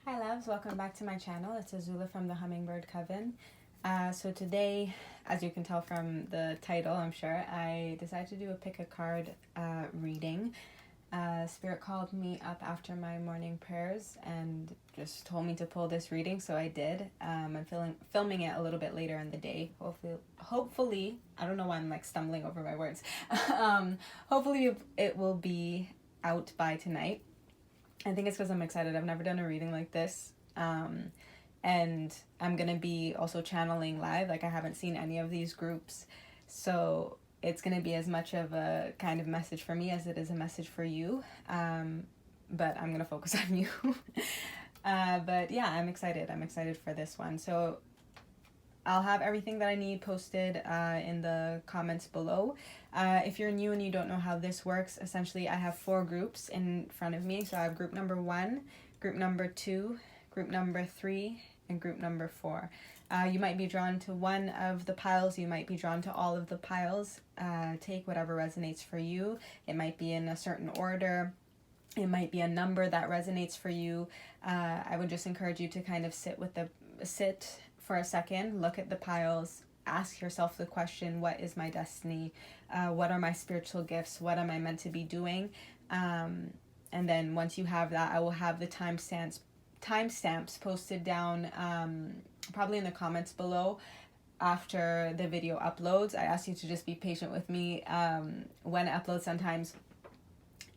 Hi loves, welcome back to my channel. It's Azula from the Hummingbird Coven. So today, as you can tell from the title, I'm sure, I decided to do a pick a card reading. Spirit called me up after my morning prayers and just told me to pull this reading, so I did. I'm filming it a little bit later in the day. Hopefully, I don't know why I'm like stumbling over my words. Hopefully it will be out by tonight. I think it's because I'm excited. I've never done a reading like this. And I'm going to be also channeling live. Like, I haven't seen any of these groups. So it's going to be as much of a kind of message for me as it is a message for you. But I'm going to focus on you. But yeah, I'm excited. I'm excited for this one. So I'll have everything that I need posted in the comments below. If you're new and you don't know how this works, essentially I have 4 groups in front of me. So I have group number 1, group number 2, group number 3, and group number 4. You might be drawn to one of the piles. You might be drawn to all of the piles. Take whatever resonates for you. It might be in a certain order. It might be a number that resonates for you. I would just encourage you to kind of sit for a second, look at the piles, ask yourself the question, what is my destiny? What are my spiritual gifts? What am I meant to be doing? And then once you have that, I will have the timestamps posted down probably in the comments below after the video uploads. I ask you to just be patient with me. When it uploads, sometimes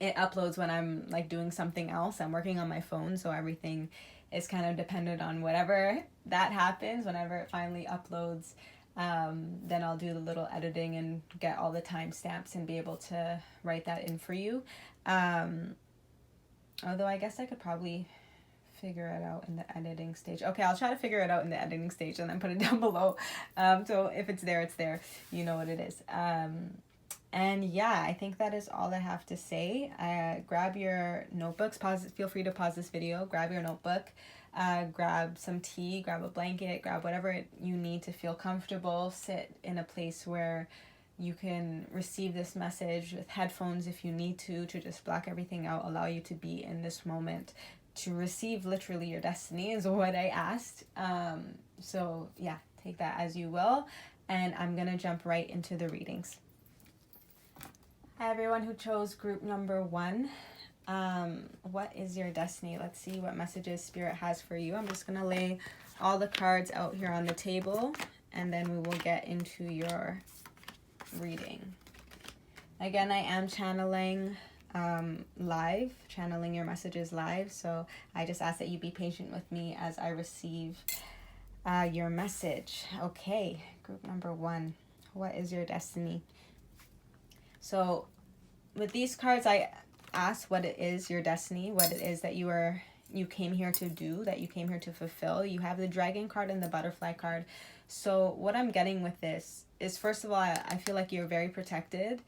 it uploads when I'm like doing something else. I'm working on my phone, so everything is kind of dependent on whatever that happens. Whenever it finally uploads, then I'll do the little editing and get all the timestamps and be able to write that in for you. Although I guess I could probably figure it out in the editing stage. Okay, I'll try to figure it out in the editing stage and then put it down below. So if it's there, it's there. You know what it is. And yeah, I think that is all I have to say. Grab your notebooks. Feel free to pause this video. Grab your notebook. Grab some tea. Grab a blanket. Grab whatever you need to feel comfortable. Sit in a place where you can receive this message with headphones if you need to just block everything out. Allow you to be in this moment. To receive literally your destiny is what I asked. So yeah, take that as you will. And I'm going to jump right into the readings. Hi everyone who chose group number 1. What is your destiny? Let's see what messages Spirit has for you. I'm just going to lay all the cards out here on the table and then we will get into your reading. Again, I am channeling live, channeling your messages live. So I just ask that you be patient with me as I receive your message. Okay, group number 1. What is your destiny? So with these cards, I ask what it is, your destiny, what it is that you came here to do, that you came here to fulfill. You have the dragon card and the butterfly card. So what I'm getting with this is, first of all, I feel like you're very protected.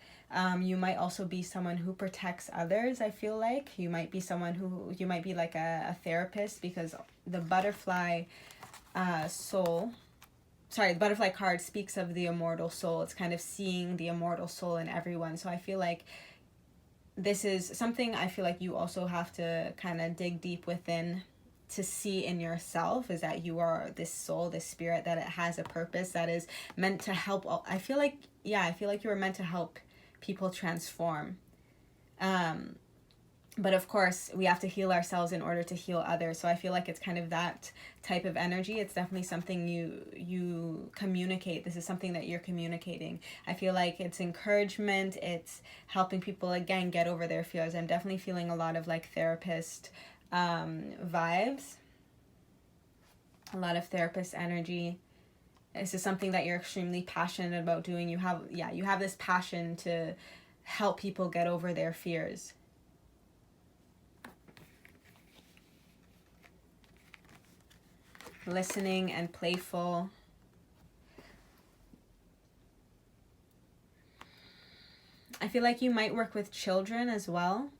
You might also be someone who protects others, I feel like. You might be someone you might be like a therapist, because the butterfly the butterfly card speaks of the immortal soul. It's kind of seeing the immortal soul in everyone. So I feel like this is something I feel like you also have to kind of dig deep within to see in yourself, is that you are this soul, this spirit, that it has a purpose that is meant to help. I feel like you were meant to help people transform. But of course, we have to heal ourselves in order to heal others. So I feel like it's kind of that type of energy. It's definitely something you communicate. This is something that you're communicating. I feel like it's encouragement. It's helping people, again, get over their fears. I'm definitely feeling a lot of like therapist vibes. A lot of therapist energy. This is something that you're extremely passionate about doing. You have this passion to help people get over their fears. Listening and playful. I feel like you might work with children as well.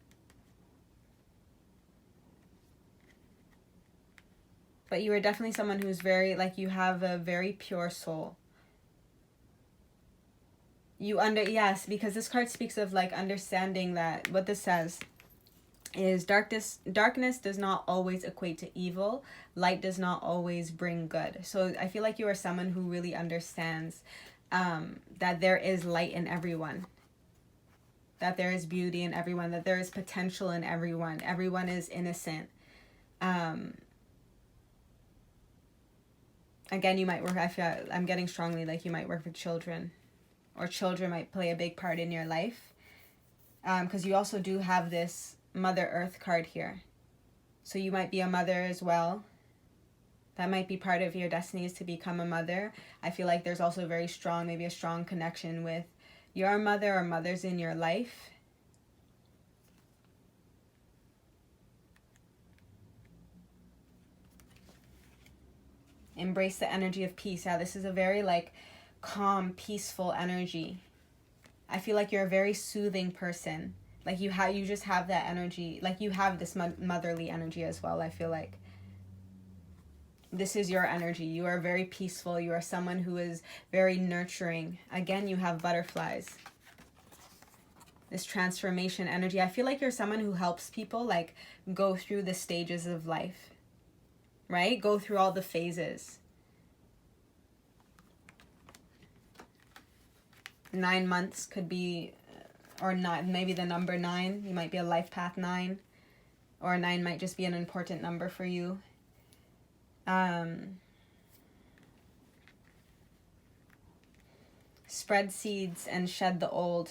But you are definitely someone who's very, like, you have a very pure soul. Yes, because this card speaks of like understanding that, what this says, is darkness does not always equate to evil. Light does not always bring good. So I feel like you are someone who really understands that there is light in everyone, that there is beauty in everyone, that there is potential in everyone. Everyone is innocent. Again, you might work, I'm getting strongly like you might work with children, or children might play a big part in your life. Because you also do have this Mother Earth card here. So you might be a mother as well. That might be part of your destiny, is to become a mother. I feel like there's also very strong, maybe a strong connection with your mother or mothers in your life. Embrace the energy of peace. Yeah, this is a very like calm, peaceful energy. I feel like you're a very soothing person. Like you just have that energy. Like you have this motherly energy as well. I feel like this is your energy. You are very peaceful. You are someone who is very nurturing. Again, you have butterflies. This transformation energy. I feel like you're someone who helps people like go through the stages of life, right? Go through all the phases. 9 months could be, or not, maybe the number 9. You might be a life path 9, or 9 might just be an important number for you. Spread seeds and shed the old.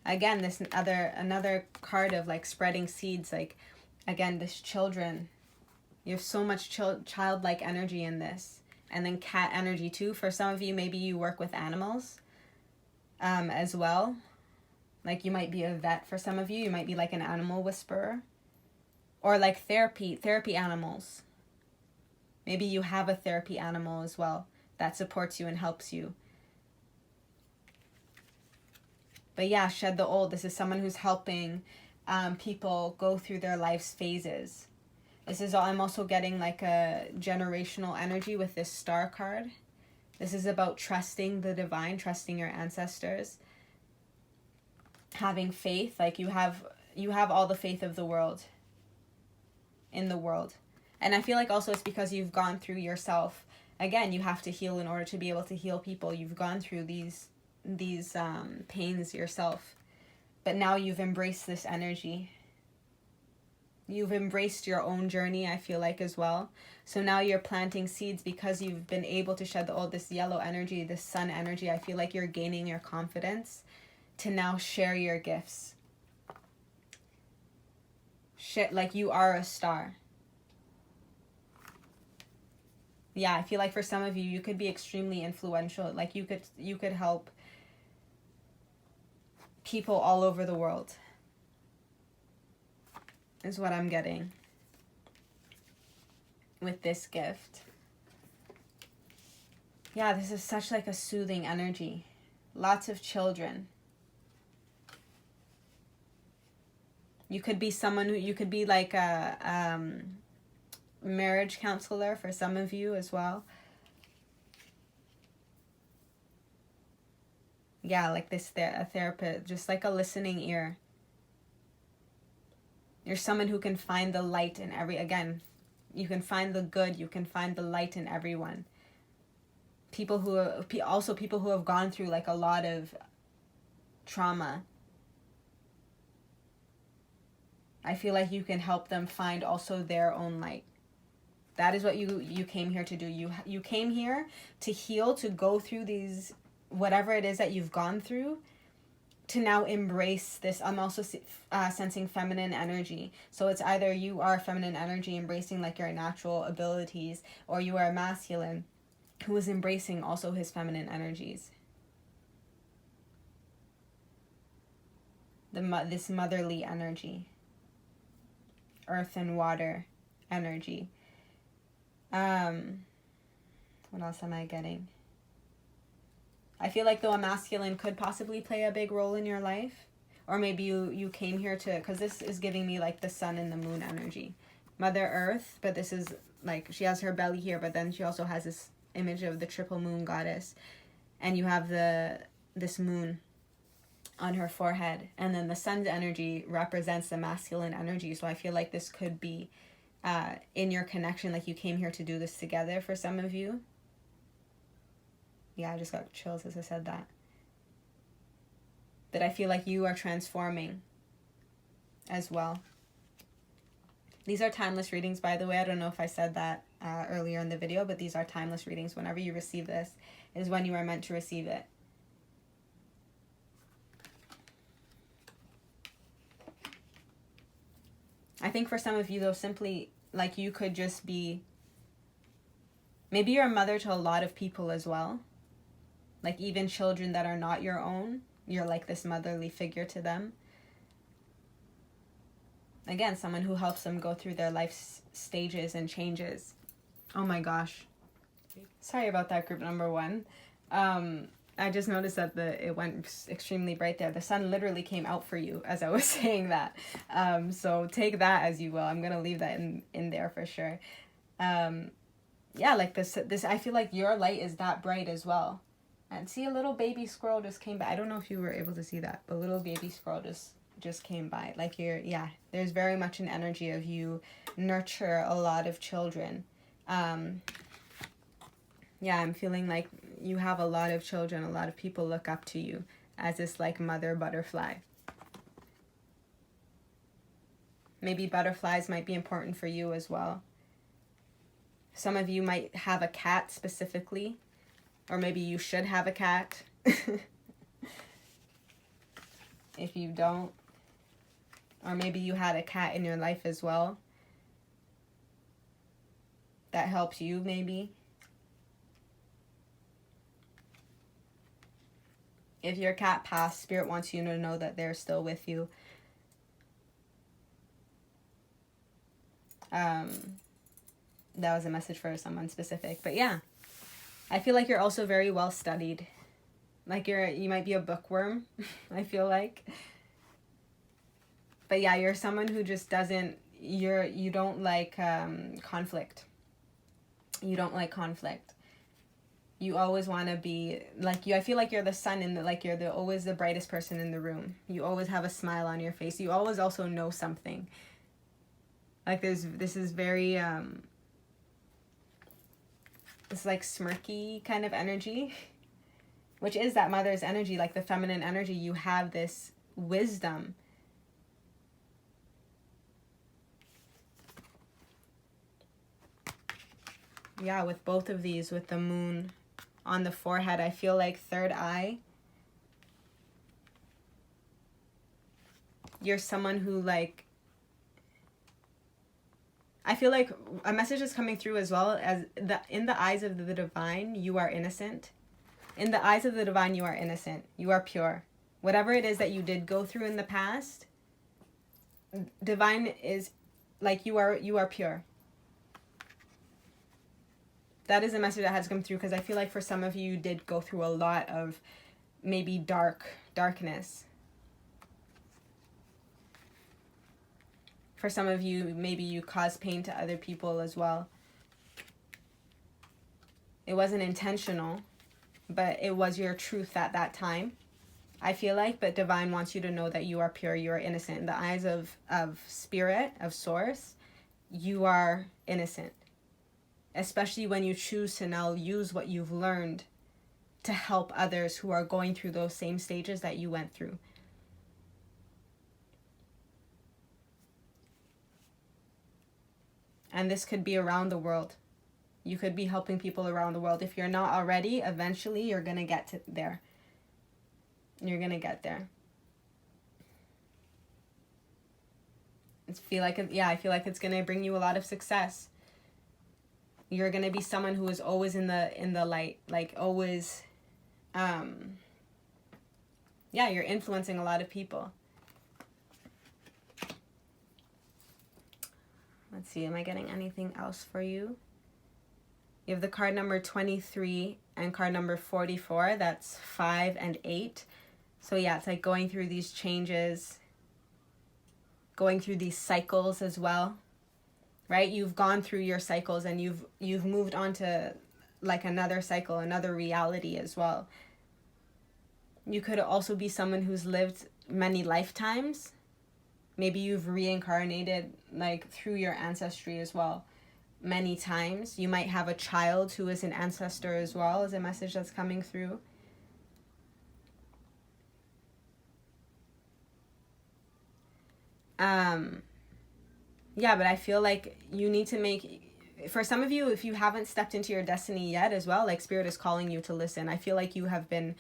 Again, this another card of like spreading seeds. Like, again, this children. You have so much childlike energy in this. And then cat energy too. For some of you, maybe you work with animals as well. Like you might be a vet for some of you. You might be like an animal whisperer. Or like therapy animals. Maybe you have a therapy animal as well that supports you and helps you. But yeah, shed the old. This is someone who's helping people go through their life's phases. This is all, I'm also getting like a generational energy with this star card. This is about trusting the divine, trusting your ancestors, having faith. Like you have all the faith of the world, in the world. And I feel like also it's because you've gone through yourself. Again, you have to heal in order to be able to heal people. You've gone through these pains yourself. But now you've embraced this energy. You've embraced your own journey, I feel like, as well. So now you're planting seeds because you've been able to shed the old, this yellow energy, this sun energy. I feel like you're gaining your confidence to now share your gifts. Like you are a star. Yeah, I feel like for some of you, you could be extremely influential. Like you could help people all over the world. Is what I'm getting with this gift. Yeah, this is such like a soothing energy. Lots of children. You could be someone you could be like a marriage counselor for some of you as well. Yeah, like this a therapist, just like a listening ear. You're someone who can find the light in again, you can find the good, you can find the light in everyone. People who have gone through like a lot of trauma. I feel like you can help them find also their own light. That is what you came here to do. You came here to heal, to go through these, whatever it is that you've gone through, to now embrace this. I'm also sensing feminine energy. So it's either you are feminine energy, embracing like your natural abilities, or you are masculine, who is embracing also his feminine energies. This motherly energy. Earth and water energy. What else am I getting? I feel like though a masculine could possibly play a big role in your life. Or maybe you came here to, because this is giving me like the sun and the moon energy. Mother Earth, but this is like, she has her belly here, but then she also has this image of the triple moon goddess. And you have this moon. on her forehead. And then the sun's energy represents the masculine energy. So I feel like this could be in your connection, like you came here to do this together for some of you. Yeah, I just got chills as I said that. But I feel like you are transforming as well. These are timeless readings, by the way. I don't know if I said that earlier in the video, but these are timeless readings. Whenever you receive this is when you are meant to receive it. I think for some of you, though, simply, like, you could just be, maybe you're a mother to a lot of people as well. Like, even children that are not your own, you're like this motherly figure to them. Again, someone who helps them go through their life stages and changes. Oh my gosh. Sorry about that, group number 1. I just noticed that it went extremely bright there. The sun literally came out for you as I was saying that. So take that as you will. I'm going to leave that in there for sure. Yeah, like this, I feel like your light is that bright as well. And see, a little baby squirrel just came by. I don't know if you were able to see that, but a little baby squirrel just came by. Like yeah, there's very much an energy of you nurture a lot of children. Yeah, I'm feeling like you have a lot of children. A lot of people look up to you as this like mother butterfly. Maybe butterflies might be important for you as well. Some of you might have a cat specifically, or maybe you should have a cat. If you don't, or maybe you had a cat in your life as well that helps you maybe. If your cat passed, Spirit wants you to know that they're still with you. That was a message for someone specific. But yeah, I feel like you're also very well studied. Like you might be a bookworm, I feel like. But yeah, you're someone who just you don't like conflict. You don't like conflict. You always want to be like I feel like you're the sun you're always the brightest person in the room. You always have a smile on your face. You always also know something. Like this is very this like smirky kind of energy, which is that mother's energy, like the feminine energy. You have this wisdom. Yeah, with both of these, with the moon on the forehead, I feel like third eye. You're someone who like, I feel like a message is coming through as well as in the eyes of the divine, you are innocent. In the eyes of the divine, you are innocent. You are pure. Whatever it is that you did go through in the past, divine is like you are pure. That is a message that has come through, because I feel like for some of you did go through a lot of maybe darkness. For some of you, maybe you caused pain to other people as well. It wasn't intentional, but it was your truth at that time, I feel like. But divine wants you to know that you are pure, you are innocent. In the eyes of spirit, of source, you are innocent. Especially when you choose to now use what you've learned to help others who are going through those same stages that you went through. And this could be around the world. You could be helping people around the world. If you're not already, eventually you're going to get to there. You're going to get there. I feel like it's going to bring you a lot of success. You're going to be someone who is always in the light, like always, you're influencing a lot of people. Let's see, am I getting anything else for you? You have the card number 23 and card number 44. That's 5 and 8. So yeah, it's like going through these changes, going through these cycles as well. Right? You've gone through your cycles and you've moved on to like another cycle, another reality as well. You could also be someone who's lived many lifetimes. Maybe you've reincarnated like through your ancestry as well many times. You might have a child who is an ancestor as well, as a message that's coming through. Yeah, but I feel like you need to make, for some of you, if you haven't stepped into your destiny yet as well, like Spirit is calling you to listen. I feel like you have been,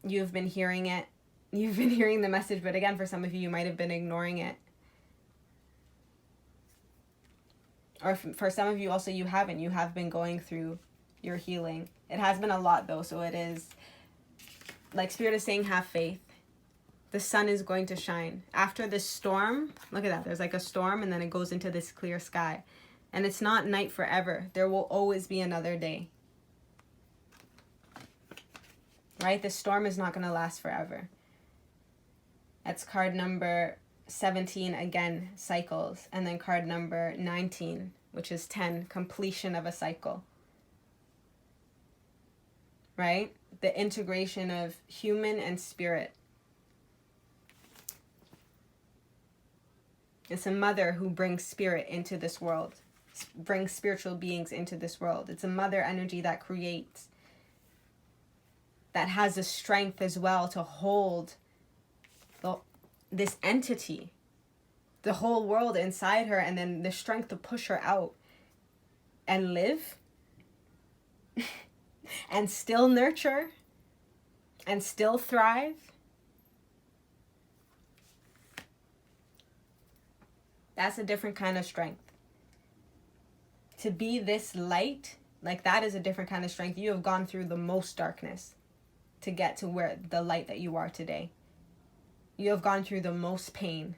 you've been hearing it. You've been hearing the message, but again, for some of you, you might have been ignoring it. Or for some of you also, you haven't. You have been going through your healing. It has been a lot though, so it is, like Spirit is saying, have faith. The sun is going to shine. After this storm, look at that, there's like a storm and then it goes into this clear sky. And it's not night forever. There will always be another day. Right? This storm is not going to last forever. That's card number 17, again, cycles. And then card number 19, which is 10, completion of a cycle. Right? The integration of human and spirit. It's a mother who brings spirit into this world, brings spiritual beings into this world. It's a mother energy that creates, that has the strength as well to hold this entity, the whole world inside her, and then the strength to push her out and live and still nurture and still thrive. That's a different kind of strength. To be this light, like that is a different kind of strength. You have gone through the most darkness to get to where the light that you are today. You have gone through the most pain,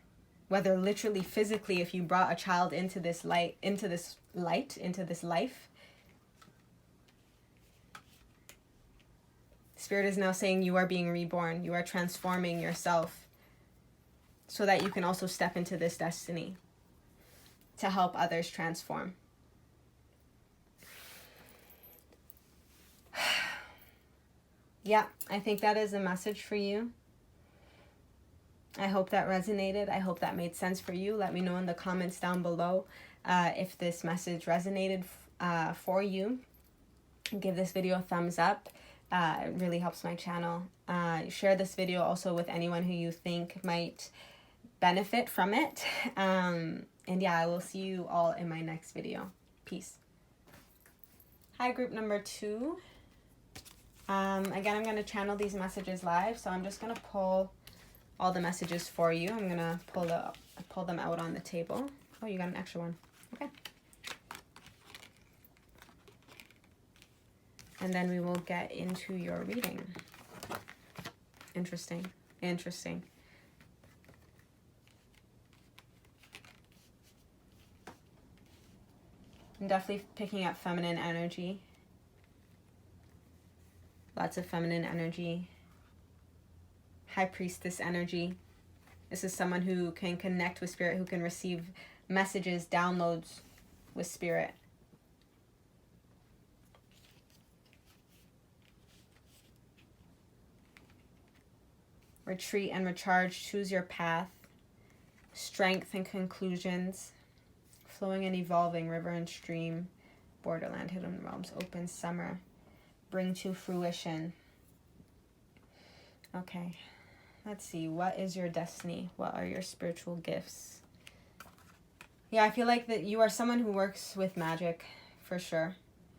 whether literally physically, if you brought a child into this light, into this life. Spirit is now saying you are being reborn. You are transforming yourself so that you can also step into this destiny to help others transform. Yeah, I think that is a message for you. I hope that resonated. I hope that made sense for you. Let me know in the comments down below if this message resonated for you. Give this video a thumbs up. It really helps my channel. Share this video also with anyone who you think might benefit from it. And yeah, I will see you all in my next video. Peace. Hi, group number 2. Again, I'm going to channel these messages live, so I'm just going to pull all the messages for you. I'm going to pull them out on the table. Oh, you got an extra one. Okay. And then we will get into your reading. Interesting. Interesting. I'm definitely picking up feminine energy. Lots of feminine energy. High Priestess energy. This is someone who can connect with Spirit, who can receive messages, downloads with Spirit. Retreat and recharge. Choose your path. Strength and conclusions. Flowing and evolving, river and stream, borderland, hidden realms, open summer, bring to fruition. Okay, let's see. What is your destiny? What are your spiritual gifts? Yeah, I feel like that you are someone who works with magic, for sure.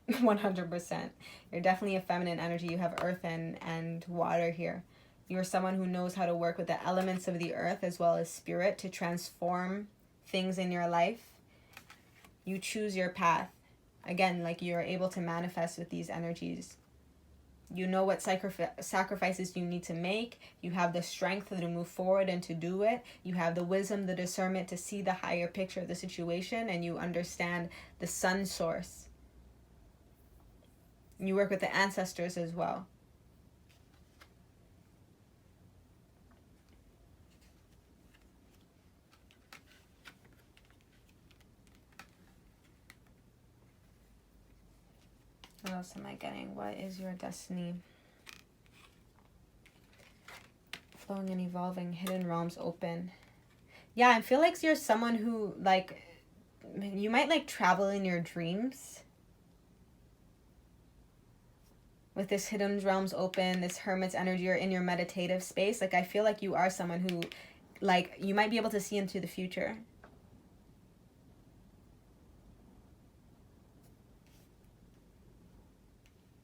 100%. You're definitely a feminine energy. You have earth and water here. You are someone who knows how to work with the elements of the earth as well as spirit to transform things in your life. You choose your path. Again, like you're able to manifest with these energies. You know what sacrifices you need to make. You have the strength to move forward and to do it. You have the wisdom, the discernment to see the higher picture of the situation, and you understand the sun source. You work with the ancestors as well. What else am I getting? What is your destiny? Flowing and evolving, hidden realms open. Yeah, I feel like you're someone who, like, you might, like, travel in your dreams. With this hidden realms open, this hermit's energy, or in your meditative space. Like, I feel like you are someone who, like, you might be able to see into the future.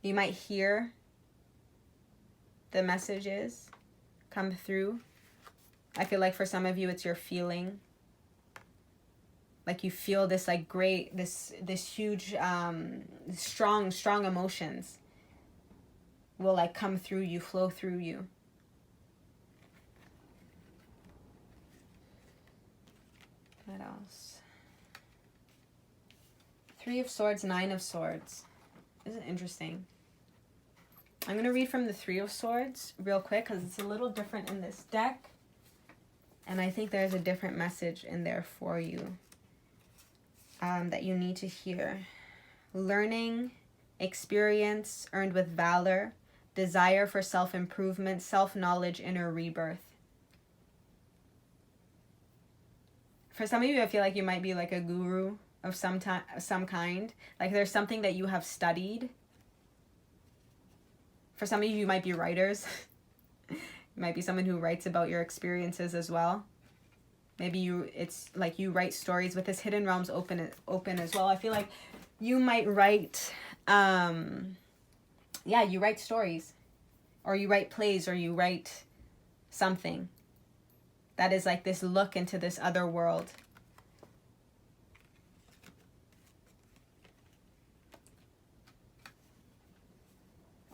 You might hear the messages come through. I feel like for some of you, it's your feeling. Like you feel this, like, great, this huge, strong emotions will, like, come through you, flow through you. What else? 3 of Swords, 9 of Swords. This is interesting. I'm going to read from the 3 of Swords real quick because it's a little different in this deck. And I think there's a different message in there for you that you need to hear. Learning, experience earned with valor, desire for self-improvement, self-knowledge, inner rebirth. For some of you, I feel like you might be like a guru of some kind. Like there's something that you have studied. For some of you, you might be writers. You might be someone who writes about your experiences as well. Maybe it's like you write stories with this hidden realms open as well. I feel like you might write, you write stories, or you write plays, or you write something that is like this look into this other world.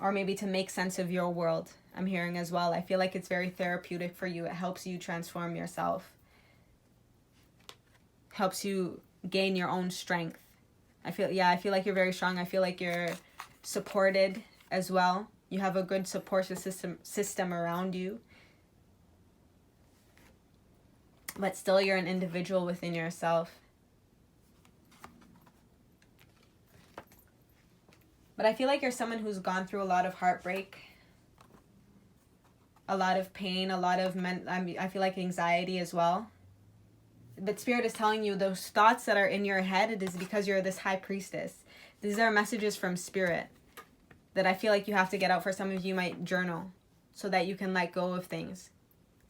Or maybe to make sense of your world, I'm hearing as well. I feel like it's very therapeutic for you. It helps you transform yourself. Helps you gain your own strength. I feel like you're very strong. I feel like you're supported as well. You have a good support system around you. But still you're an individual within yourself. But I feel like you're someone who's gone through a lot of heartbreak, a lot of pain, a lot of I feel like anxiety as well. But Spirit is telling you those thoughts that are in your head, it is because you're this high priestess. These are messages from Spirit that I feel like you have to get out. For some of you, might journal so that you can let go of things.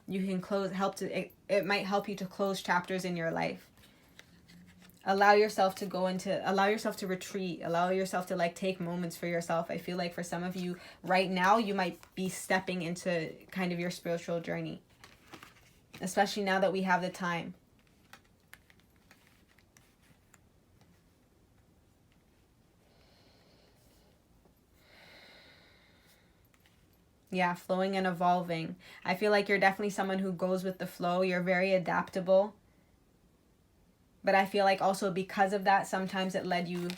You can it might help you to close chapters in your life. Allow yourself to retreat. Allow yourself to, like, take moments for yourself. I feel like for some of you right now, you might be stepping into kind of your spiritual journey. Especially now that we have the time. Yeah, flowing and evolving. I feel like you're definitely someone who goes with the flow. You're very adaptable. But I feel like also because of that, sometimes it led you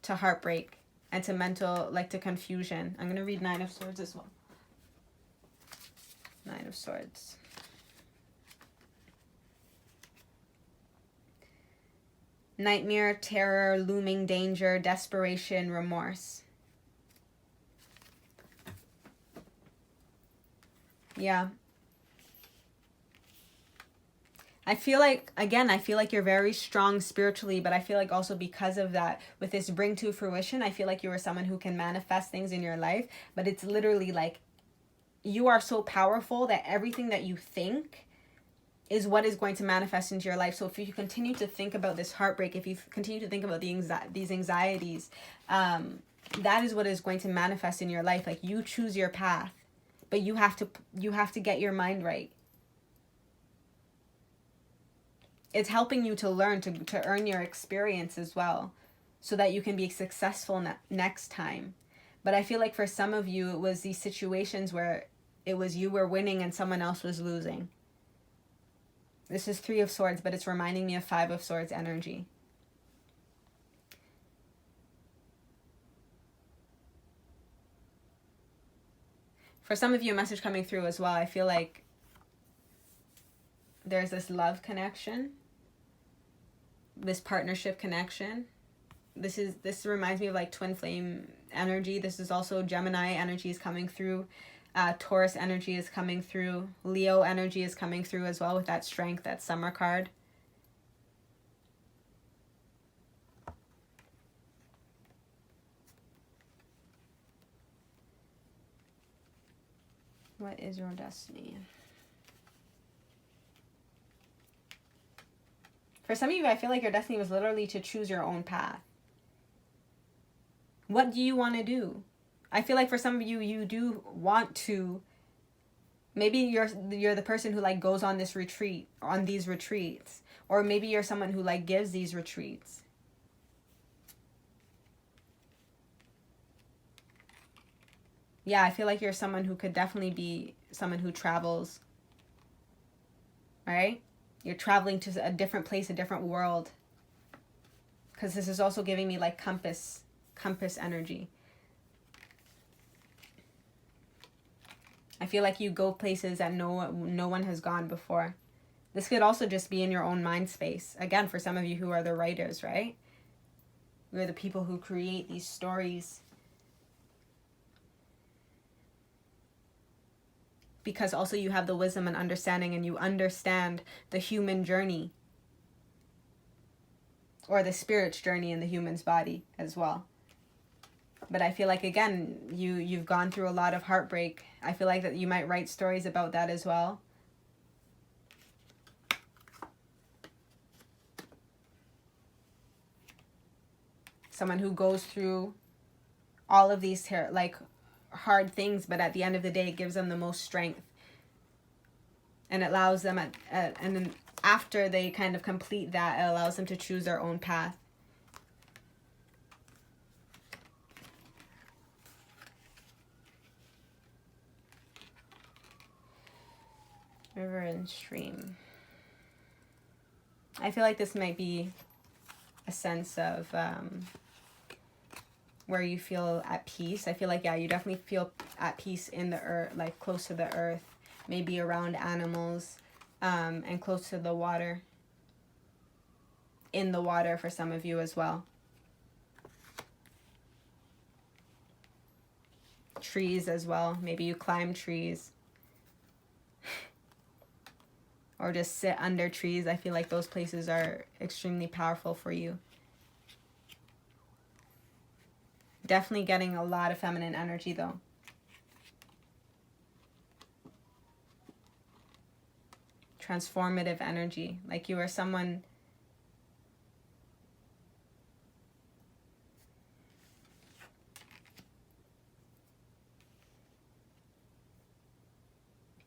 to heartbreak and to mental, like, to confusion. I'm going to read 9 of Swords as well. 9 of Swords. Nightmare, terror, looming danger, desperation, remorse. Yeah. I feel like you're very strong spiritually, but I feel like also because of that, with this bring to fruition, I feel like you are someone who can manifest things in your life, but it's literally like you are so powerful that everything that you think is what is going to manifest into your life. So if you continue to think about this heartbreak, if you continue to think about these anxieties, that is what is going to manifest in your life. Like, you choose your path, but you have to get your mind right. It's helping you to learn, to earn your experience as well, so that you can be successful next time. But I feel like for some of you, it was these situations where it was you were winning and someone else was losing. This is 3 of Swords, but it's reminding me of 5 of Swords energy. For some of you, a message coming through as well. I feel like there's this love connection, this partnership connection. This reminds me of like twin flame energy. This is also Gemini energies coming through. Taurus energy is coming through. Leo energy is coming through as well with that strength, that summer card. What is your destiny? For some of you, I feel like your destiny was literally to choose your own path. What do you want to do? I feel like for some of you, you do want to, maybe you're the person who like goes on this retreat, on these retreats, or maybe you're someone who like gives these retreats. Yeah, I feel like you're someone who could definitely be someone who travels, right? You're traveling to a different place, a different world. Because this is also giving me like compass energy. I feel like you go places that no one has gone before. This could also just be in your own mind space. Again, for some of you who are the writers, right? We're the people who create these stories. Because also you have the wisdom and understanding, and you understand the human journey. Or the spirit's journey in the human's body as well. But I feel like, again, you've gone through a lot of heartbreak. I feel like that you might write stories about that as well. Someone who goes through all of these like hard things, but at the end of the day, it gives them the most strength. And it allows them, and then after they kind of complete that, it allows them to choose their own path. River and stream. I feel like this might be a sense of where you feel at peace. I feel like, yeah, you definitely feel at peace in the earth, like close to the earth, maybe around animals, and close to the water. In the water for some of you as well. Trees as well. Maybe you climb trees. Or just sit under trees. I feel like those places are extremely powerful for you. Definitely getting a lot of feminine energy though. Transformative energy. Like you are someone...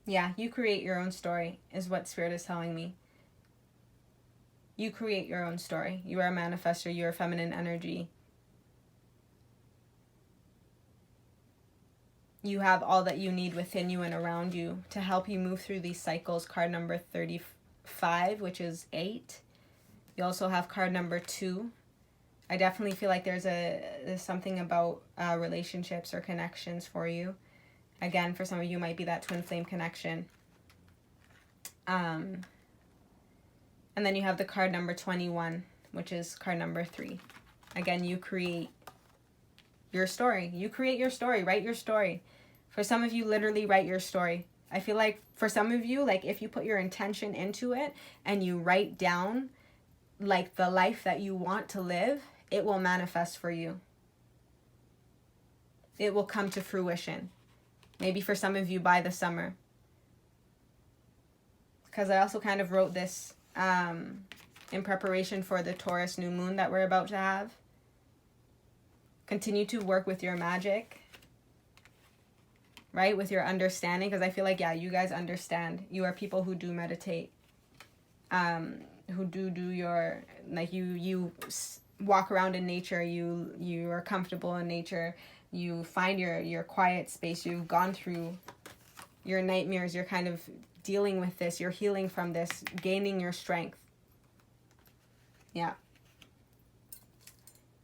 Yeah, you create your own story is what Spirit is telling me. You create your own story. You are a manifestor. You are feminine energy. You have all that you need within you and around you to help you move through these cycles. Card number 35, which is 8. You also have card number 2. I definitely feel like there's something about relationships or connections for you. Again, for some of you, might be that twin flame connection. And then you have the card number 21, which is card number 3. Again, you create your story. You create your story. Write your story. For some of you, literally write your story. I feel like for some of you, like if you put your intention into it and you write down like the life that you want to live, it will manifest for you. It will come to fruition. Maybe for some of you by the summer. Because I also kind of wrote this in preparation for the Taurus new moon that we're about to have. Continue to work with your magic. Right? With your understanding. Because I feel like, yeah, you guys understand. You are people who do meditate. Who do your... Like you walk around in nature. You are comfortable in nature. You find your quiet space. You've gone through your nightmares. You're kind of dealing with this. You're healing from this. Gaining your strength. Yeah.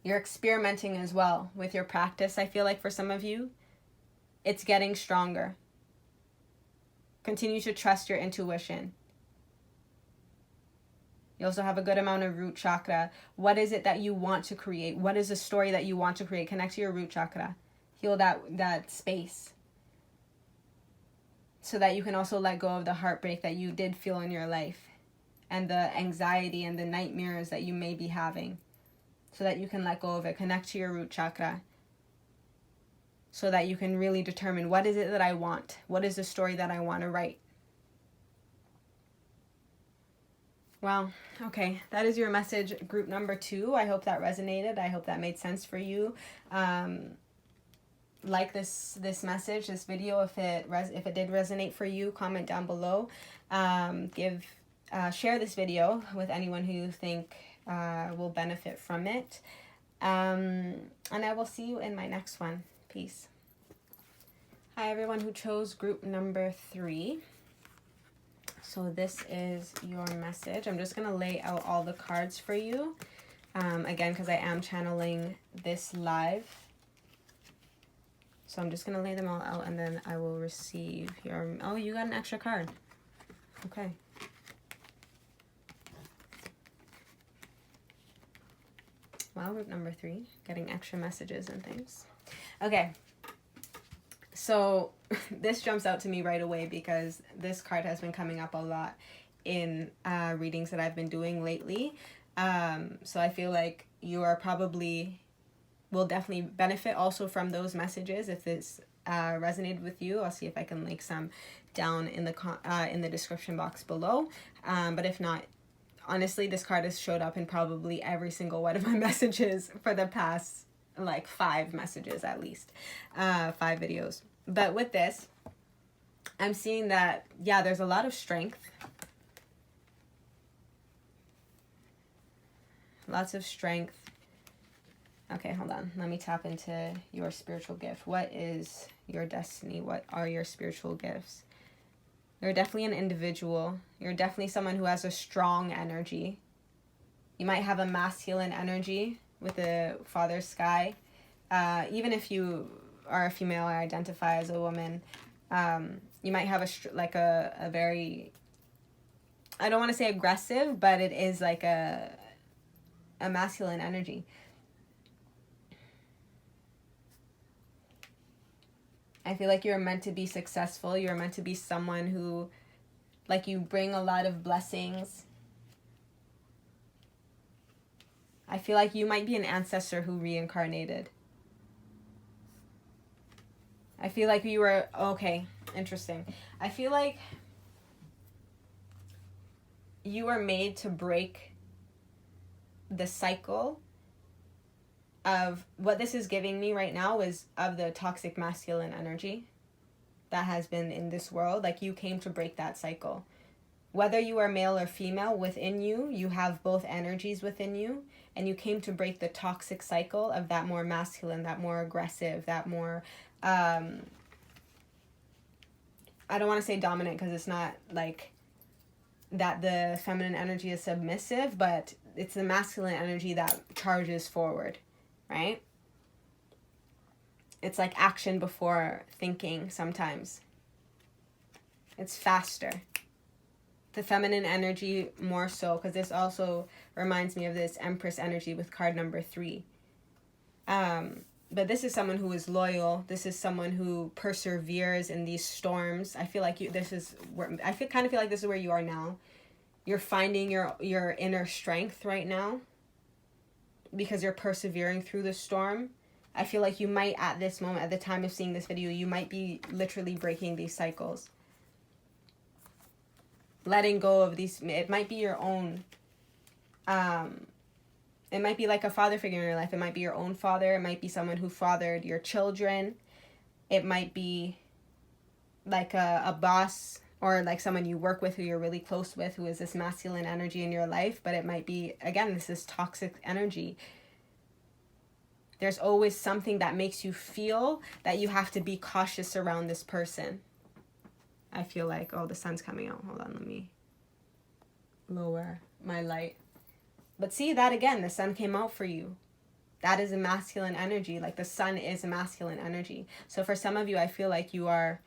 You're experimenting as well with your practice. I feel like for some of you, it's getting stronger. Continue to trust your intuition. You also have a good amount of root chakra. What is it that you want to create? What is the story that you want to create? Connect to your root chakra. Heal that space. so that you can also let go of the heartbreak that you did feel in your life and the anxiety and the nightmares that you may be having, so that you can let go of it, connect to your root chakra, so that you can really determine, what is it that I want? What is the story that I want to write? Well, okay, that is your message, group number 2. I hope that resonated. I hope that made sense for you. Like this message, this video, if it did resonate for you, comment down below. Share this video with anyone who you think will benefit from it. And I will see you in my next one. Peace. Hi, everyone who chose group number 3. So this is your message. I'm just going to lay out all the cards for you. Again, because I am channeling this live. So I'm just going to lay them all out, and then I will receive your... Oh, you got an extra card. Okay. Wow, group number 3. Getting extra messages and things. Okay. So this jumps out to me right away because this card has been coming up a lot in readings that I've been doing lately. So I feel like you are probably... will definitely benefit also from those messages if this resonated with you. I'll see if I can link some down in the description box below. But if not, honestly, this card has showed up in probably every single one of my messages for the past like 5 messages at least, 5 videos. But with this, I'm seeing that, yeah, there's a lot of strength. Lots of strength. Okay, hold on. Let me tap into your spiritual gift. What is your destiny? What are your spiritual gifts? You're definitely an individual. You're definitely someone who has a strong energy. You might have a masculine energy with the father sky. Even if you are a female or identify as a woman, you might have a very, I don't want to say aggressive, but it is like a masculine energy. I feel like you're meant to be successful. You're meant to be someone who, like, you bring a lot of blessings. I feel like you might be an ancestor who reincarnated. I feel like you were, okay, interesting. I feel like you were made to break the cycle of what this is giving me right now is of the toxic masculine energy that has been in this world. Like, you came to break that cycle. Whether you are male or female, within you, you have both energies within you, and you came to break the toxic cycle of that more masculine, that more aggressive, that more, I don't want to say dominant because it's not like that the feminine energy is submissive, but it's the masculine energy that charges forward. Right? It's like action before thinking sometimes. It's faster. The feminine energy more so, because this also reminds me of this Empress energy with card number 3. But this is someone who is loyal. This is someone who perseveres in these storms. I feel like kind of feel like this is where you are now. You're finding your inner strength right now, because you're persevering through the storm. I feel like you might, at this moment, at the time of seeing this video, you might be literally breaking these cycles. Letting go of these, it might be your own, it might be like a father figure in your life. It might be your own father. It might be someone who fathered your children. It might be like a boss, or like someone you work with who you're really close with, who is this masculine energy in your life. But it might be, again, this is toxic energy. There's always something that makes you feel that you have to be cautious around this person. I feel like, oh, the sun's coming out. Hold on, let me lower my light. But see, that again, the sun came out for you. That is a masculine energy. Like, the sun is a masculine energy. So for some of you, I feel like you are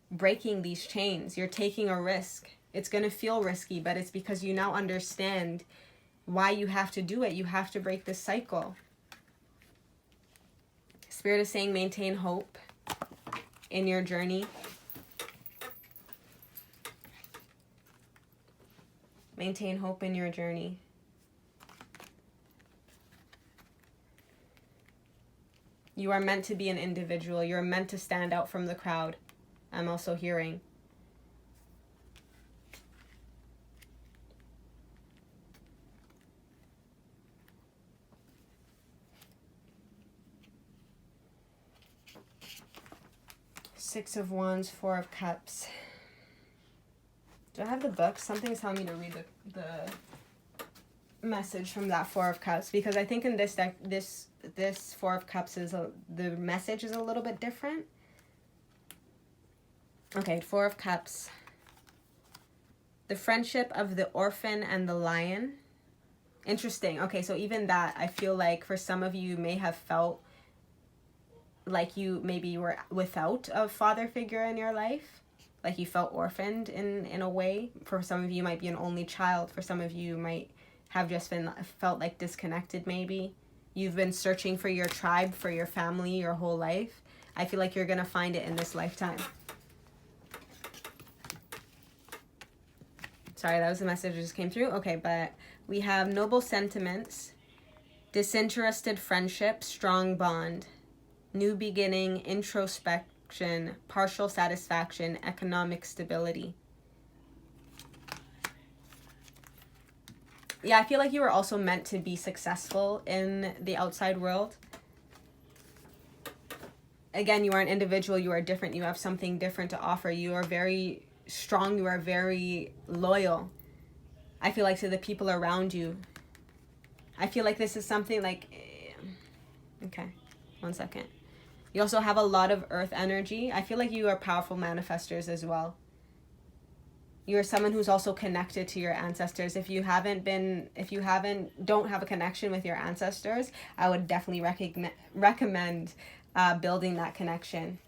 breaking these chains. You're taking a risk. It's going to feel risky, but it's because you now understand why you have to do it. You have to break this cycle. Spirit is saying maintain hope in your journey. Maintain hope in your journey. You are meant to be an individual. You're meant to stand out from the crowd. I'm also hearing. Six of Wands, Four of Cups. Do I have the book? Something's telling me to read the message from that Four of Cups, because I think in this deck, this Four of Cups the message is a little bit different. Okay, Four of Cups. The friendship of the orphan and the lion. Interesting. Okay, so even that, I feel like for some of you may have felt like you were without a father figure in your life. Like you felt orphaned in a way. For some of you might be an only child. For some of you might have just felt like disconnected maybe. You've been searching for your tribe, for your family, your whole life. I feel like you're going to find it in this lifetime. Sorry, that was the message that just came through. Okay, but we have noble sentiments, disinterested friendship, strong bond, new beginning, introspection, partial satisfaction, economic stability. Yeah, I feel like you were also meant to be successful in the outside world. Again, you are an individual, you are different, you have something different to offer. You are very strong, you are very loyal. I feel like to the people around you. I feel like this is something like, okay, 1 second. You also have a lot of earth energy. I feel like you are powerful manifestors as well. You're someone who's also connected to your ancestors. If you don't have a connection with your ancestors, I would definitely recommend building that connection.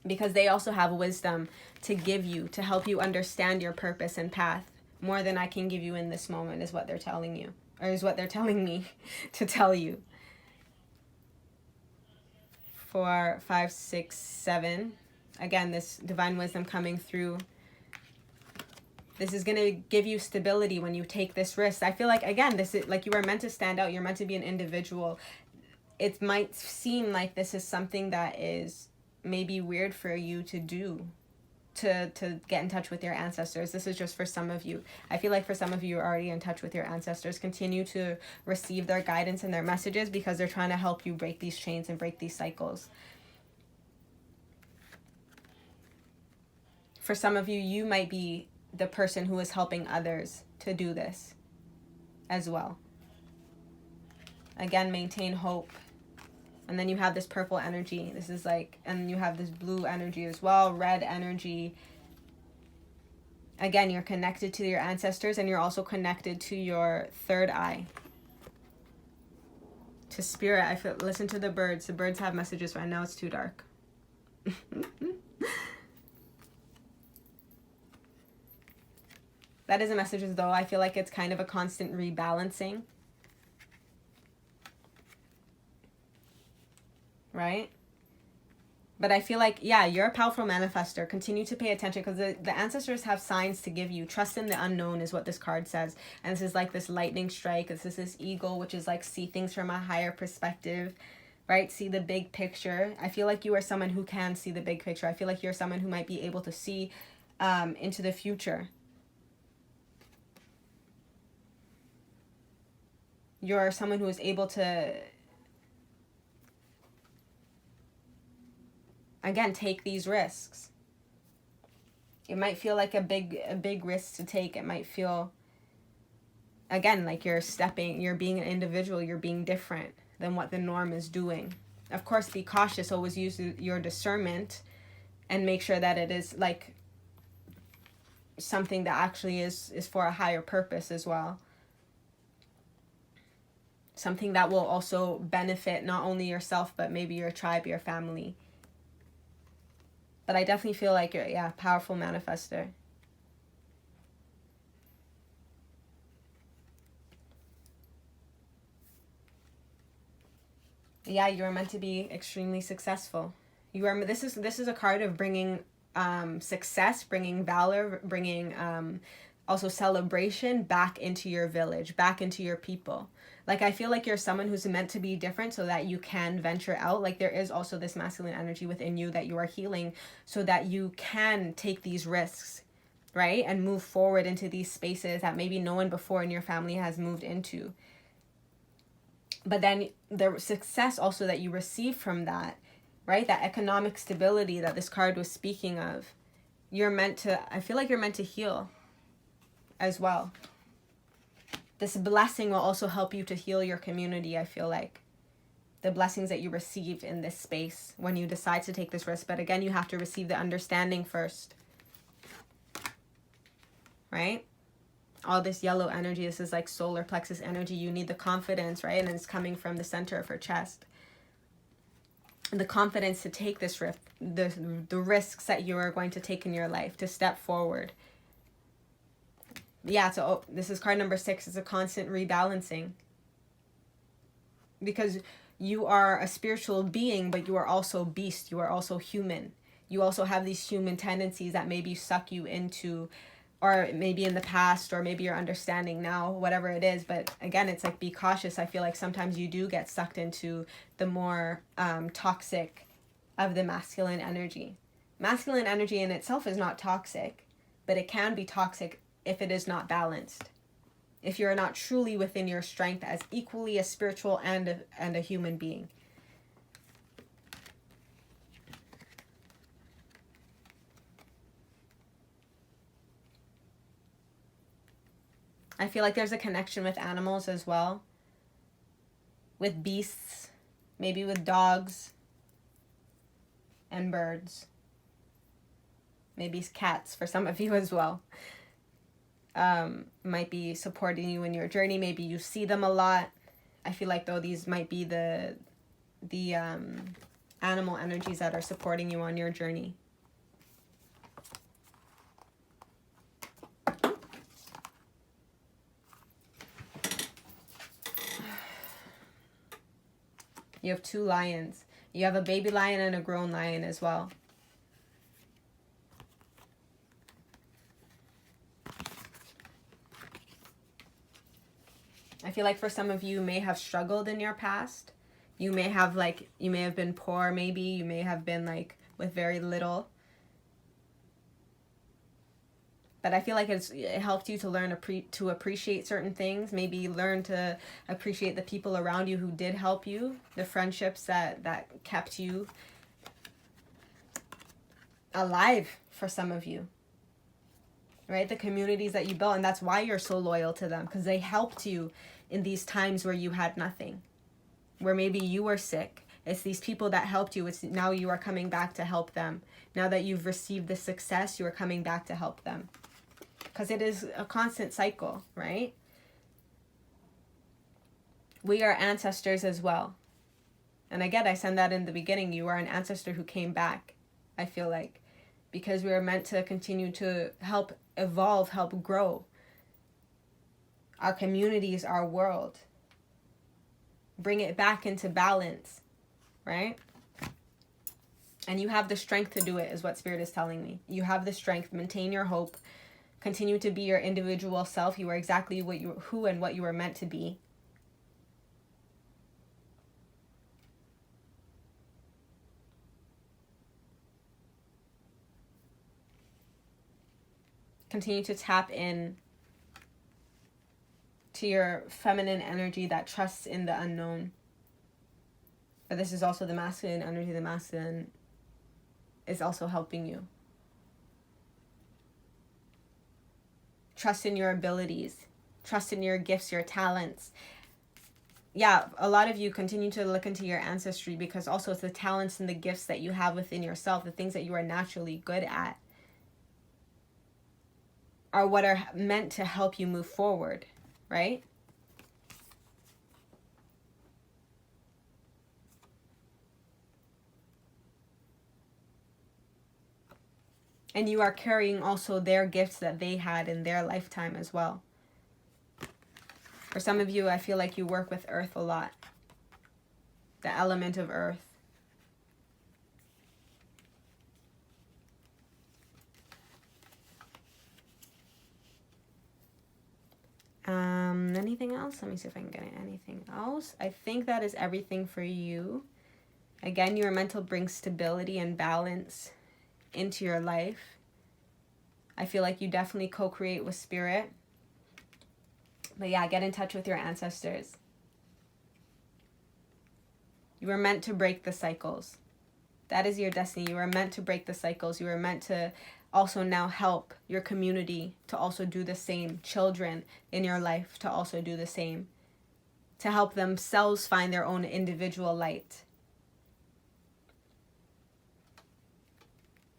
Because they also have wisdom to give you, to help you understand your purpose and path. More than I can give you in this moment is what they're telling you. Or is what they're telling me to tell you. 4, 5, 6, 7. Again, this divine wisdom coming through. This is going to give you stability when you take this risk. I feel like, again, this is like you are meant to stand out. You're meant to be an individual. It might seem like this is something that is maybe weird for you to do, to get in touch with your ancestors. This is just for some of you. I feel like for some of you, you're already in touch with your ancestors. Continue to receive their guidance and their messages because they're trying to help you break these chains and break these cycles. For some of you, you might be the person who is helping others to do this as well. Again, maintain hope. And then you have this purple energy. This is like, and you have this blue energy as well, red energy. Again, you're connected to your ancestors and you're also connected to your third eye. To spirit, I feel, listen to the birds. The birds have messages right now. It's too dark. That is a message as though I feel like it's kind of a constant rebalancing. Right? But I feel like, yeah, you're a powerful manifestor. Continue to pay attention because the ancestors have signs to give you. Trust in the unknown is what this card says. And this is like this lightning strike. This is this eagle, which is like see things from a higher perspective, right? See the big picture. I feel like you are someone who can see the big picture. I feel like you're someone who might be able to see into the future. You're someone who is able to, again, take these risks. It might feel like a big risk to take. It might feel, again, like you're being an individual, you're being different than what the norm is doing. Of course, be cautious, always use your discernment and make sure that it is like something that actually is for a higher purpose as well. Something that will also benefit not only yourself, but maybe your tribe, your family. But I definitely feel like you're, yeah, powerful manifestor. Yeah, you are meant to be extremely successful. You are. This is a card of bringing success, bringing valor, bringing also celebration back into your village, back into your people. Like, I feel like you're someone who's meant to be different so that you can venture out. Like, there is also this masculine energy within you that you are healing so that you can take these risks, right? And move forward into these spaces that maybe no one before in your family has moved into. But then the success also that you receive from that, right? That economic stability that this card was speaking of, I feel like you're meant to heal as well. This blessing will also help you to heal your community, I feel like. The blessings that you received in this space when you decide to take this risk. But again, you have to receive the understanding first. Right? All this yellow energy, this is like solar plexus energy. You need the confidence, right? And it's coming from the center of her chest. The confidence to take this risk, the risks that you are going to take in your life, to step forward. Yeah, so this is card number 6. It's a constant rebalancing. Because you are a spiritual being, but you are also beast. You are also human. You also have these human tendencies that maybe suck you into, or maybe in the past, or maybe you're understanding now, whatever it is. But again, it's like, be cautious. I feel like sometimes you do get sucked into the more toxic of the masculine energy. Masculine energy in itself is not toxic, but it can be toxic if it is not balanced. If you're not truly within your strength as equally a spiritual and a human being. I feel like there's a connection with animals as well. With beasts, maybe with dogs and birds. Maybe cats for some of you as well. Might be supporting you in your journey. Maybe you see them a lot. I feel like though these might be the animal energies that are supporting you on your journey. You have 2 lions. You have a baby lion and a grown lion as well. I feel like for some of you may have struggled in your past. You may have been poor, maybe. You may have been like with very little. But I feel like it helped you to learn to appreciate certain things. Maybe learn to appreciate the people around you who did help you. The friendships that kept you alive for some of you. Right? The communities that you built. And that's why you're so loyal to them. Because they helped you in these times where you had nothing. Where maybe you were sick. It's these people that helped you. It's now you are coming back to help them. Now that you've received the success, you are coming back to help them. Because it is a constant cycle, right? We are ancestors as well. And again, I said that in the beginning. You are an ancestor who came back, I feel like. Because we are meant to continue to help evolve, help grow. Our communities, our world. Bring it back into balance, right? And you have the strength to do it, is what Spirit is telling me. You have the strength. Maintain your hope. Continue to be your individual self. You are exactly who and what you were meant to be. Continue to tap in to your feminine energy that trusts in the unknown. But this is also the masculine energy. The masculine is also helping you. Trust in your abilities. Trust in your gifts, your talents. Yeah, a lot of you continue to look into your ancestry because also it's the talents and the gifts that you have within yourself, the things that you are naturally good at, are what are meant to help you move forward, right? And you are carrying also their gifts that they had in their lifetime as well. For some of you, I feel like you work with earth a lot. The element of earth. anything else? Let me see if I can get anything else. I think that is everything for you. Again, you are meant to bring stability and balance into your life. I feel like you definitely co-create with spirit. But yeah, get in touch with your ancestors. You were meant to break the cycles. That is your destiny. You are meant to break the cycles. You are meant to also now help your community to also do the same. Children in your life to also do the same. To help themselves find their own individual light.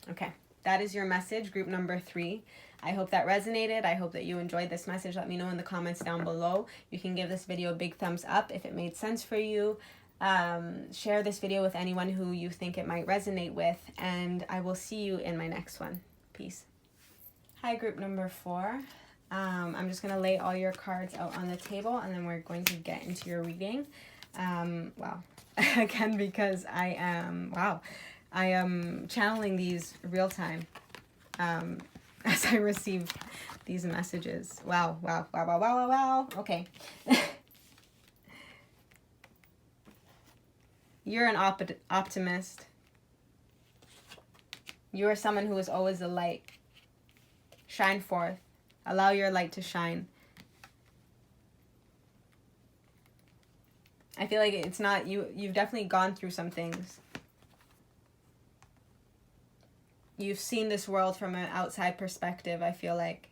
Okay, that is your message, group number 3. I hope that resonated. I hope that you enjoyed this message. Let me know in the comments down below. You can give this video a big thumbs up if it made sense for you. Share this video with anyone who you think it might resonate with, and I will see you in my next one. Peace. Hi, group number 4. I'm just going to lay all your cards out on the table, and then we're going to get into your reading. Wow. Again, because I am channeling these real time as I receive these messages. Wow. Okay. You're an optimist. You are someone who is always a light. Shine forth. Allow your light to shine. I feel like it's not you've definitely gone through some things. You've seen this world from an outside perspective, I feel like.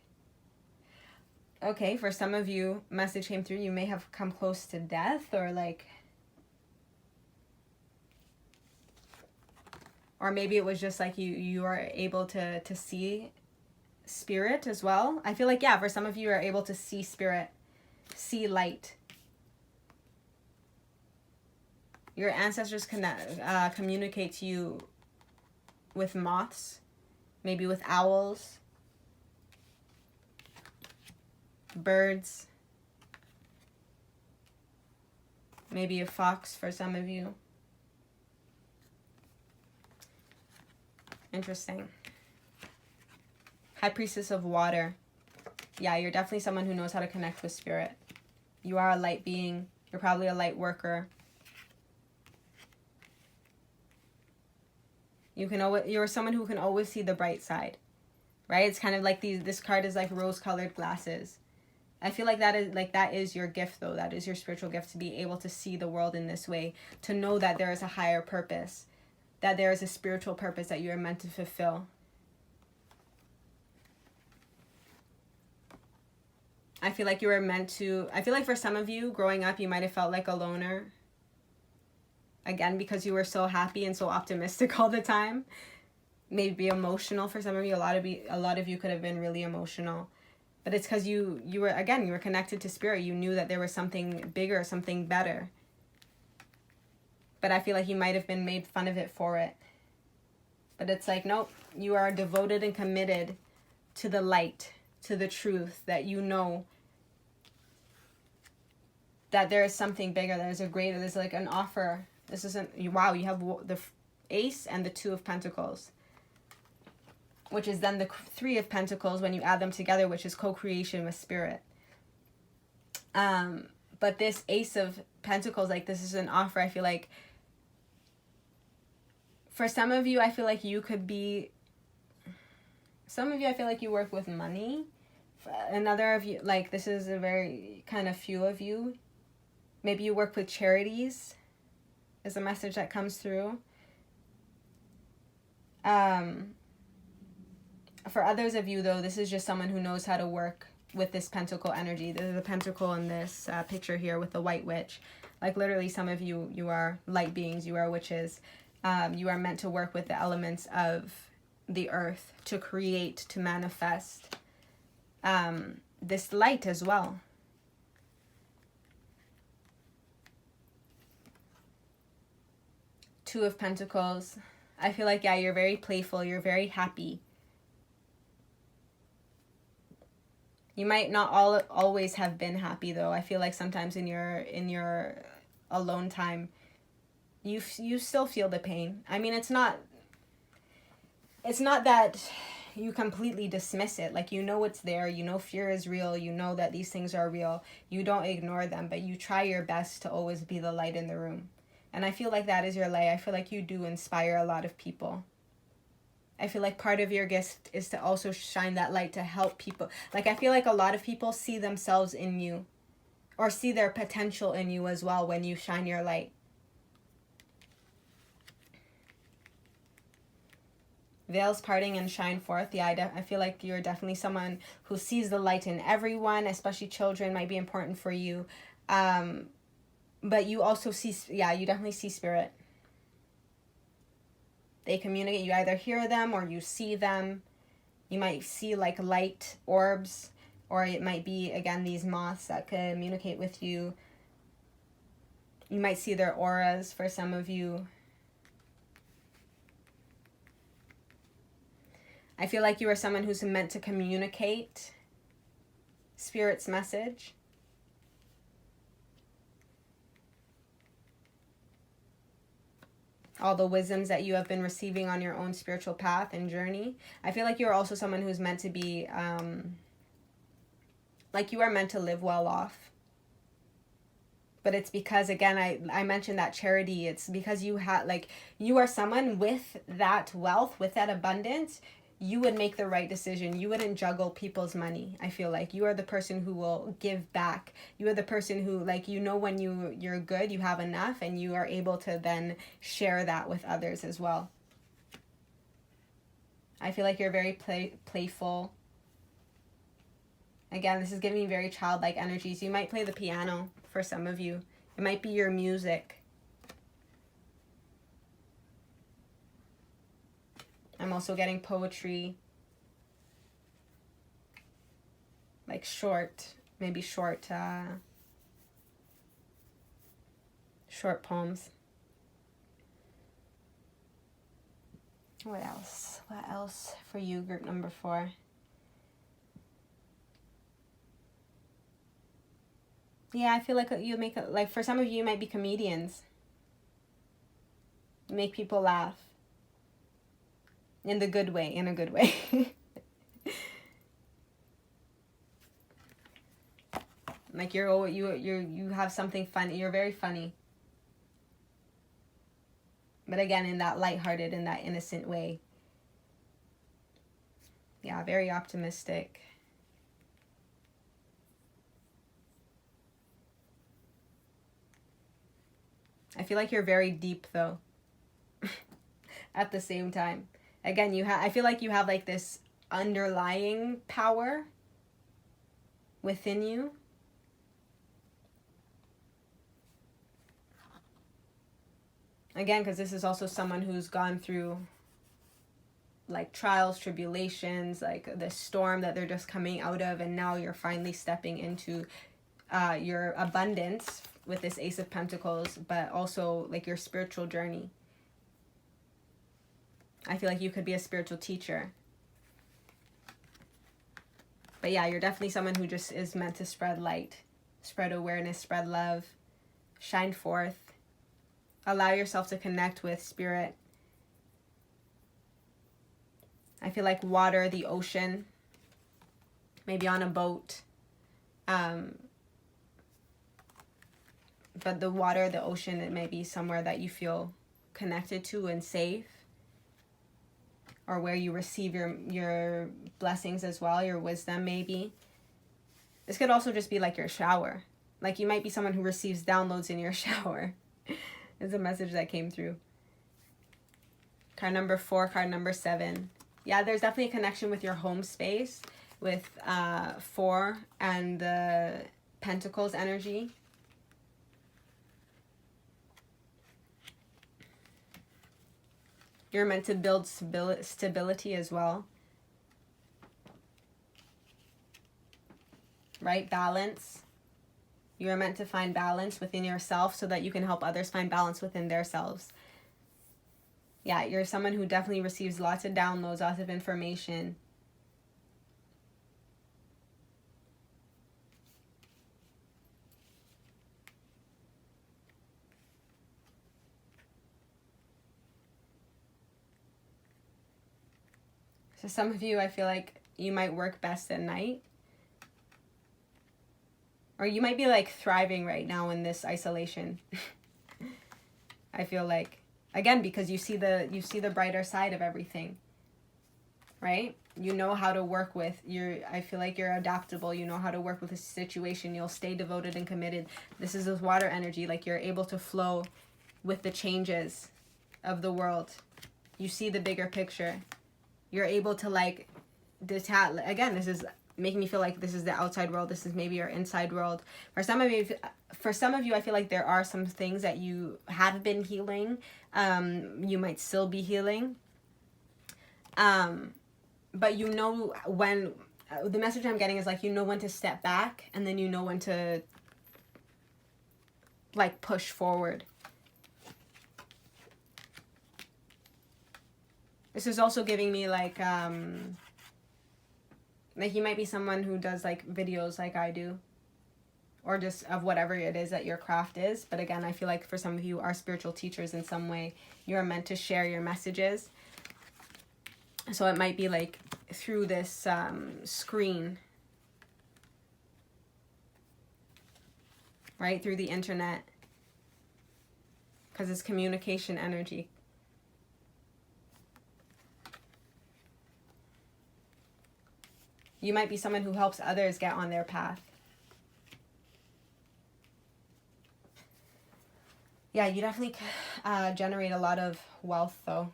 Okay, for some of you, message came through, you may have come close to death, or like, or maybe it was just like you are able to see spirit as well. I feel like, yeah, for some of you are able to see spirit, see light. Your ancestors communicate to you with moths, maybe with owls, birds, maybe a fox for some of you. Interesting. High Priestess of Water. Yeah, you're definitely someone who knows how to connect with spirit. You are a light being. You're probably a light worker. You're someone who can always see the bright side, right? It's kind of like this card is like rose-colored glasses. I feel like that is your gift, though. That is your spiritual gift, to be able to see the world in this way, to know that there is a higher purpose, that there is a spiritual purpose that you are meant to fulfill. I feel like I feel like for some of you, growing up, you might have felt like a loner. Again, because you were so happy and so optimistic all the time. Maybe emotional for some of you. A lot of you could have been really emotional. But it's because you were connected to spirit. You knew that there was something bigger, something better. But I feel like you might have been made fun of it for it. But it's like, nope, you are devoted and committed to the light, to the truth, that you know that there is something bigger, there's like an offer. This isn't, wow, you have the Ace and the 2 of Pentacles, which is then the 3 of Pentacles when you add them together, which is co-creation with spirit. But this Ace of Pentacles, like, this is an offer. I feel like for some of you, I feel like you work with money. Another of you, like, this is a very kind of few of you. Maybe you work with charities, is a message that comes through. For others of you, though, this is just someone who knows how to work with this pentacle energy. There's a pentacle in this picture here with the white witch. Like, literally, some of you are light beings, you are witches. You are meant to work with the elements of the earth to create, to manifest this light as well. Two of Pentacles. I feel like, yeah, you're very playful. You're very happy. You might not always have been happy, though. I feel like sometimes in your alone time, you still feel the pain. I mean, it's not that you completely dismiss it. Like, you know it's there, you know fear is real, you know that these things are real. You don't ignore them, but you try your best to always be the light in the room. And I feel like that is your light. I feel like you do inspire a lot of people. I feel like part of your gift is to also shine that light to help people. Like, I feel like a lot of people see themselves in you, or see their potential in you as well when you shine your light. Veils parting and shine forth. Yeah, I feel like you're definitely someone who sees the light in everyone, especially children might be important for you. But you also see, you definitely see spirit. They communicate. You either hear them or you see them. You might see like light orbs, or it might be, again, these moths that communicate with you. You might see their auras for some of you. I feel like you are someone who's meant to communicate Spirit's message. All the wisdoms that you have been receiving on your own spiritual path and journey. I feel like you're also someone who's meant to be, like, you are meant to live well off. But it's because, again, I mentioned that charity. It's because you are someone with that wealth, with that abundance. You would make the right decision. You wouldn't juggle people's money. I feel like you are the person who will give back. You are the person who, like, you know, when you're good, you have enough, and you are able to then share that with others as well. I feel like you're very playful. Again, this is giving me very childlike energies. You might play the piano for some of you. It might be your music. I'm also getting poetry, like short poems. What else? What else for you, group number 4? Yeah, I feel like you make, like, for some of you might be comedians. You make people laugh. In a good way. Like, you have something funny. You're very funny. But again, in that lighthearted, in that innocent way. Yeah, very optimistic. I feel like you're very deep, though. At the same time. Again, I feel like you have, like, this underlying power within you. Again, because this is also someone who's gone through, like, trials, tribulations, like the storm that they're just coming out of, and now you're finally stepping into your abundance with this Ace of Pentacles, but also, like, your spiritual journey. I feel like you could be a spiritual teacher. But yeah, you're definitely someone who just is meant to spread light, spread awareness, spread love, shine forth, allow yourself to connect with spirit. I feel like water, the ocean, maybe on a boat. But the water, the ocean, it may be somewhere that you feel connected to and safe. Or where you receive your blessings as well, your wisdom maybe. This could also just be like your shower. Like, you might be someone who receives downloads in your shower. It's a message that came through. Card number 4, card number 7. Yeah, there's definitely a connection with your home space, with 4 and the Pentacles energy. You're meant to build stability as well. Right? Balance. You are meant to find balance within yourself so that you can help others find balance within themselves. Yeah, you're someone who definitely receives lots of downloads, lots of information. So some of you, I feel like you might work best at night. Or you might be like thriving right now in this isolation. I feel like, again, because you see the brighter side of everything. Right? You know how to work with I feel like you're adaptable. You know how to work with a situation. You'll stay devoted and committed. This is this water energy. Like, you're able to flow with the changes of the world. You see the bigger picture. You're able to like detach. Again, this is making me feel like this is the outside world. This is maybe your inside world. For some of you, I feel like there are some things that you have been healing. You might still be healing. But you know when, the message I'm getting is like, you know when to step back, and then you know when to like push forward. This is also giving me like you might be someone who does like videos like I do, or just of whatever it is that your craft is. But again, I feel like for some of you are spiritual teachers in some way. You're meant to share your messages. So it might be like through this screen, right? Through the internet, because it's communication energy. You might be someone who helps others get on their path. Yeah, you definitely generate a lot of wealth, though.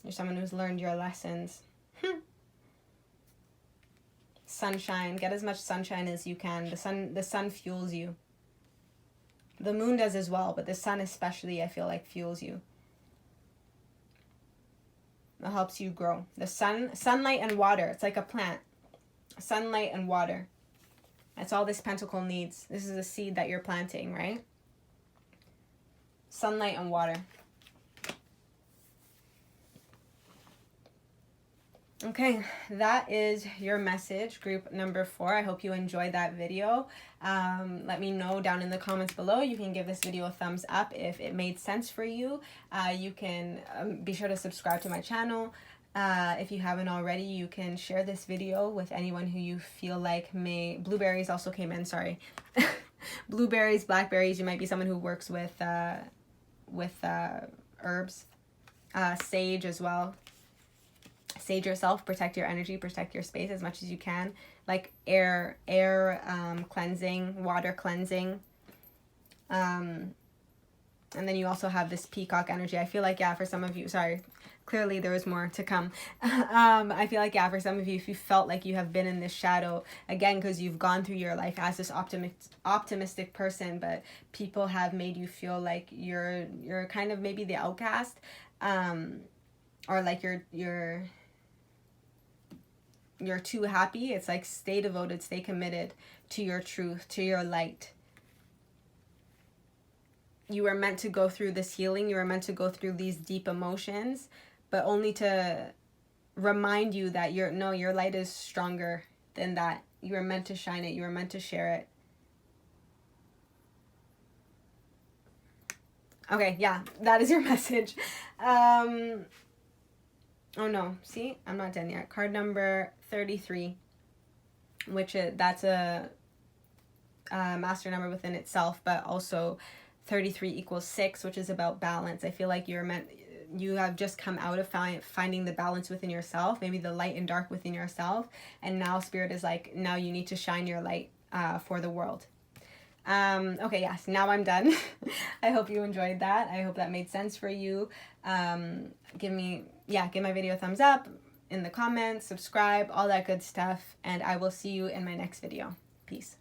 You're someone who's learned your lessons. Sunshine. Get as much sunshine as you can. The sun fuels you. The moon does as well, but the sun especially, I feel like, fuels you. It helps you grow. The sunlight and water. It's like a plant. Sunlight and water. That's all this pentacle needs. This is a seed that you're planting, right? Sunlight and water. Okay, that is your message, group number 4. I hope you enjoyed that video. Let me know down in the comments below. You can give this video a thumbs up if it made sense for you. You can be sure to subscribe to my channel. If you haven't already, you can share this video with anyone who you feel like may... Blueberries also came in, sorry. Blueberries, blackberries. You might be someone who works with herbs. Sage as well. Sage yourself, protect your energy, protect your space as much as you can. Like air cleansing, water cleansing. And then you also have this peacock energy. I feel like, yeah, for some of you, sorry, clearly there is more to come. I feel like, yeah, for some of you, if you felt like you have been in this shadow, again, because you've gone through your life as this optimistic person, but people have made you feel like you're kind of maybe the outcast, or like you're too happy. It's like, stay devoted, stay committed to your truth, to your light. You were meant to go through this healing. You were meant to go through these deep emotions, but only to remind you that your light is stronger than that. You were meant to shine it. You were meant to share it. Okay, yeah, that is your message. Oh no, see, I'm not done yet. Card number 33, which that's a master number within itself, but also 33 equals 6, which is about balance. I feel like you have just come out of finding the balance within yourself, maybe the light and dark within yourself, and now Spirit is like, now you need to shine your light for the world. Okay, yes, now I'm done. I hope you enjoyed that. I hope that made sense for you. Give my video a thumbs up in the comments, subscribe, all that good stuff, and I will see you in my next video. Peace.